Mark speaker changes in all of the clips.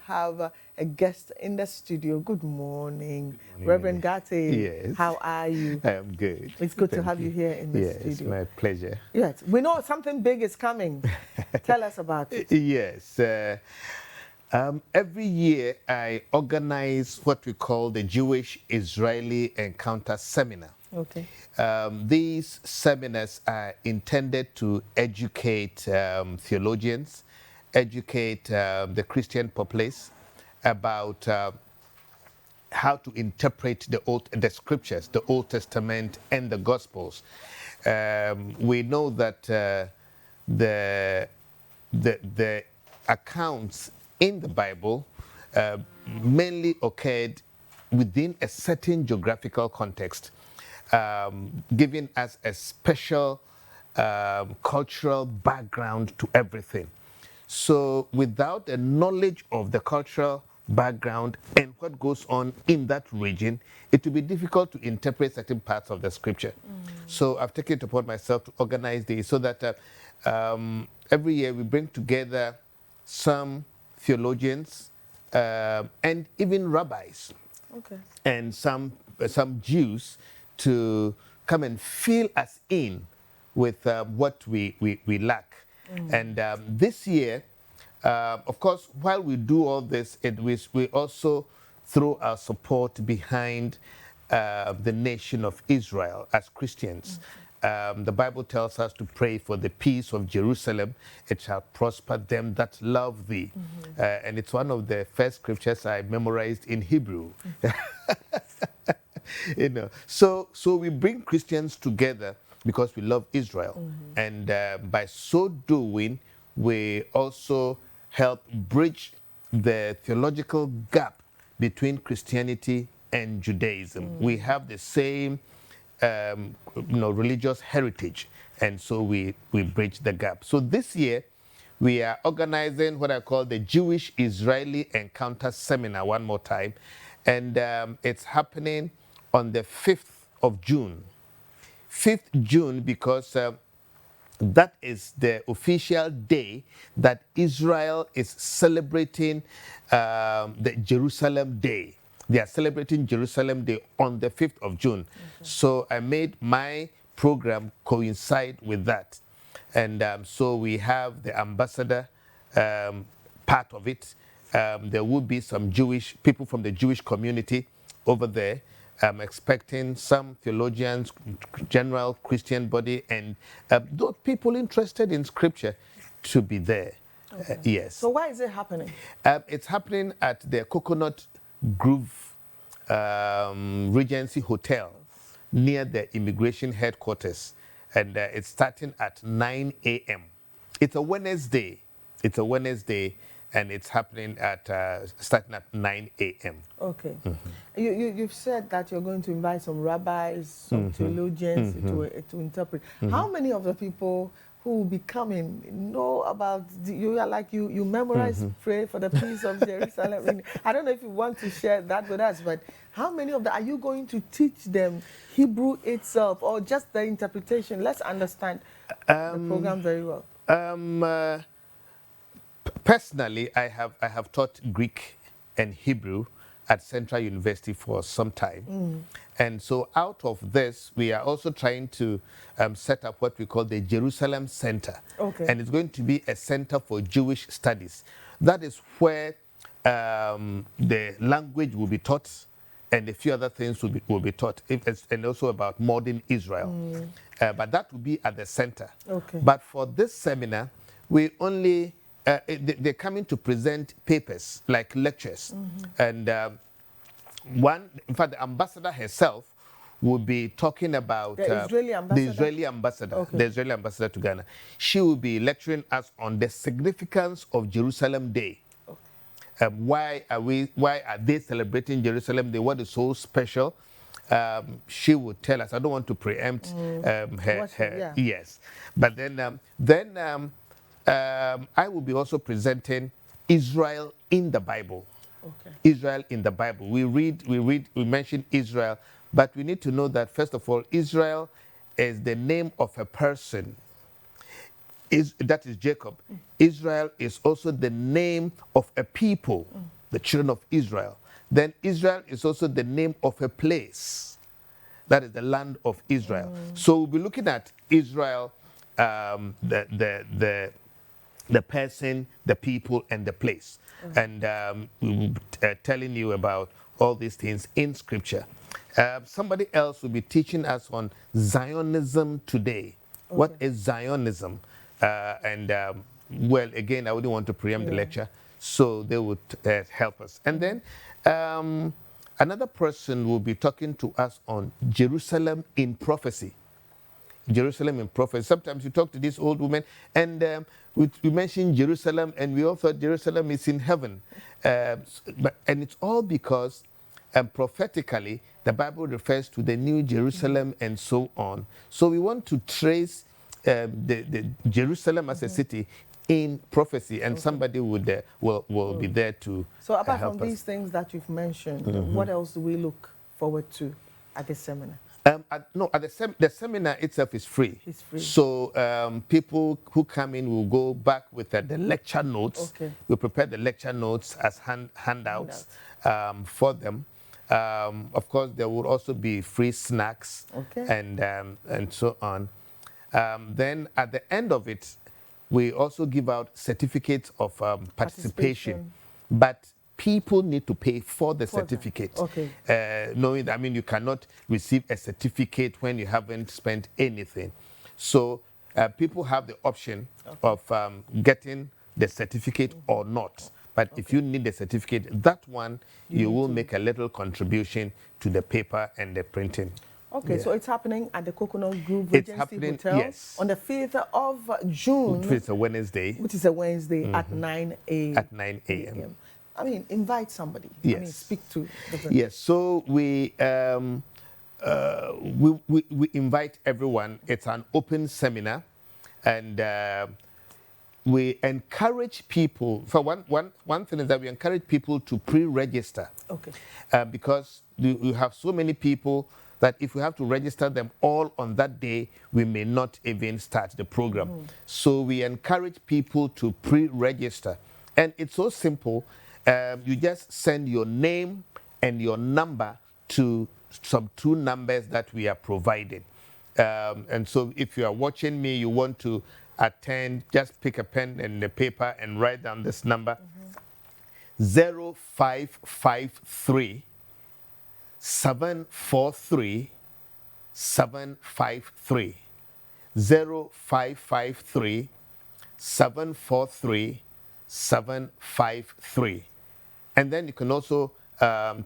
Speaker 1: have a guest in the studio. Good morning,
Speaker 2: Good morning,
Speaker 1: Reverend Gate.
Speaker 2: Yes.
Speaker 1: How are you?
Speaker 2: I am good.
Speaker 1: It's good to
Speaker 2: Thank
Speaker 1: have you here in the
Speaker 2: yes,
Speaker 1: studio.
Speaker 2: my pleasure.
Speaker 1: Yes, we know something big is coming. Tell us about it.
Speaker 2: Yes. Every year I organize what we call the Jewish-Israeli Encounter Seminar.
Speaker 1: Okay.
Speaker 2: These seminars are intended to educate theologians, educate the Christian populace about how to interpret the scriptures, the Old Testament and the Gospels. We know that the accounts in the Bible mainly occurred within a certain geographical context, giving us a special cultural background to everything. So without a knowledge of the cultural background and what goes on in that region, it will be difficult to interpret certain parts of the scripture. So I've taken it upon myself to organize these so that every year we bring together some theologians and even rabbis and some Jews to come and fill us in with what we lack. And this year, of course, while we do all this, we also throw our support behind the nation of Israel as Christians. The Bible tells us to pray for the peace of Jerusalem. It shall prosper them that love thee. And it's one of the first scriptures I memorized in Hebrew. So we bring Christians together because we love Israel. And by so doing, we also help bridge the theological gap between Christianity and Judaism. We have the same religious heritage, and so we bridge the gap. So this year, we are organizing what I call the Jewish-Israeli Encounter Seminar one more time, and it's happening on the 5th of June. 5th June because that is the official day that Israel is celebrating the Jerusalem Day. They are celebrating Jerusalem Day on the 5th of June. So I made my program coincide with that. And so we have the ambassador part of it. There will be some Jewish people from the Jewish community over there. I'm expecting some theologians, general Christian body, and those people interested in scripture to be there. Yes.
Speaker 1: So why is it happening?
Speaker 2: It's happening at the Coconut Grove Regency Hotel near the immigration headquarters. And it's starting at 9 a.m. It's a Wednesday. And it's happening at starting at 9 a.m.
Speaker 1: Okay. You've said that you're going to invite some rabbis, some theologians to interpret. How many of the people who will be coming know about you memorize, pray for the peace of Jerusalem? I don't know if you want to share that with us, but how many of them are you going to teach them Hebrew itself or just the interpretation? Let's understand the program very well.
Speaker 2: Personally, I have taught Greek and Hebrew at Central University for some time. And so out of this, we are also trying to set up what we call the Jerusalem Center. And it's going to be a center for Jewish studies. That is where the language will be taught and a few other things will be taught, and also about modern Israel. But that will be at the center. But for this seminar, we only they're coming to present papers like lectures, and in fact, the ambassador herself will be talking about
Speaker 1: the Israeli ambassador.
Speaker 2: The Israeli ambassador to Ghana. She will be lecturing us on the significance of Jerusalem Day. Why are they celebrating Jerusalem Day? What is so special? She will tell us. I don't want to preempt her. Yes, but then I will be also presenting Israel in the Bible. Israel in the Bible. We mention Israel, but we need to know that, first of all, Israel is the name of a person. That is Jacob. Israel is also the name of a people. the children of Israel. Then Israel is also the name of a place. That is the land of Israel. So we'll be looking at Israel, the person, the people, and the place. And we will be telling you about all these things in Scripture. Somebody else will be teaching us on Zionism today. Okay. What is Zionism? Well, again, I wouldn't want to preempt the lecture, so they would help us. And then another person will be talking to us on Jerusalem in prophecy. Jerusalem in prophecy. Sometimes you talk to this old woman, and we mentioned Jerusalem, and we all thought Jerusalem is in heaven. And it's all because prophetically, the Bible refers to the New Jerusalem and so on. So we want to trace the Jerusalem as a city in prophecy, and somebody would will be there to
Speaker 1: So apart
Speaker 2: help
Speaker 1: from
Speaker 2: us.
Speaker 1: these things that you've mentioned, what else do we look forward to at this seminar?
Speaker 2: The seminar itself is free.
Speaker 1: It's free.
Speaker 2: So people who come in will go back with the lecture notes.
Speaker 1: Okay.
Speaker 2: We prepare the lecture notes as handouts for them. Of course, there will also be free snacks and so on. Then at the end of it, we also give out certificates of participation. But people need to pay for the certificate.
Speaker 1: Okay.
Speaker 2: Knowing that, I mean, you cannot receive a certificate when you haven't spent anything. So people have the option of getting the certificate or not. But if you need the certificate, that one, you will make a little contribution to the paper and the printing.
Speaker 1: Okay, so it's happening at the Coconut Grove Regency Hotel on the 5th of June.
Speaker 2: Which is a Wednesday.
Speaker 1: Which is a Wednesday at 9 a.m.
Speaker 2: At 9 a.m.
Speaker 1: I mean, invite somebody.
Speaker 2: Yes.
Speaker 1: I mean, speak to.
Speaker 2: Yes, so we invite everyone. It's an open seminar, and we encourage people. So one thing is that we encourage people to pre-register.
Speaker 1: Okay.
Speaker 2: Because you have so many people that if we have to register them all on that day, we may not even start the program. So we encourage people to pre-register. And it's so simple. You just send your name and your number to some 2 numbers that we are providing. And so if you are watching me, you want to attend, just pick a pen and a paper and write down this number. 0553 743 753. 0553 743 753. And then you can also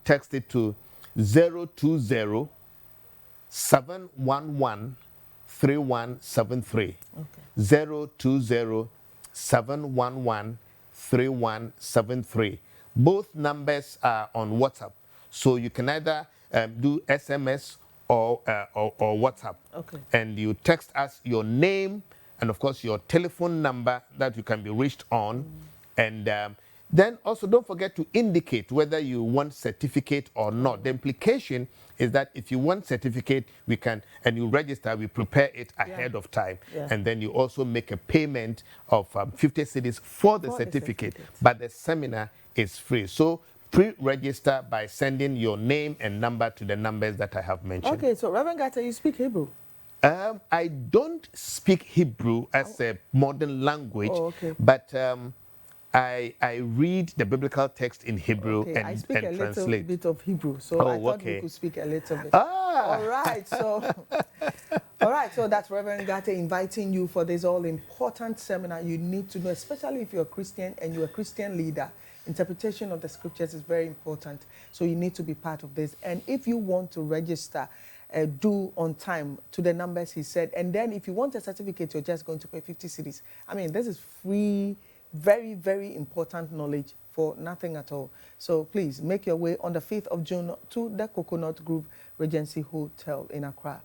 Speaker 2: text it to 020 711 3173. 020 711 3173. Both numbers are on WhatsApp. So you can either do SMS or WhatsApp.
Speaker 1: Okay.
Speaker 2: And you text us your name and, of course, your telephone number that you can be reached on. And then also don't forget to indicate whether you want certificate or not. The implication is that if you want certificate, we can, and you register, we prepare it ahead of time. And then you also make a payment of 50 cedis for the certificate. But the seminar is free. So pre-register by sending your name and number to the numbers that I have mentioned.
Speaker 1: Okay, so Reverend Gata, you speak Hebrew?
Speaker 2: I don't speak Hebrew as a modern language, but I read the biblical text in Hebrew and
Speaker 1: I speak a
Speaker 2: translate.
Speaker 1: little bit of Hebrew, so I thought we could speak a little bit. All right, so that's Reverend Gata inviting you for this all-important seminar. You need to know, especially if you're a Christian and you're a Christian leader. Interpretation of the scriptures is very important, so you need to be part of this. And if you want to register, do on time to the numbers he said. And then if you want a certificate, you're just going to pay 50 cedis. I mean, this is free, very, very important knowledge for nothing at all. So please make your way on the 5th of June to the Coconut Grove Regency Hotel in Accra.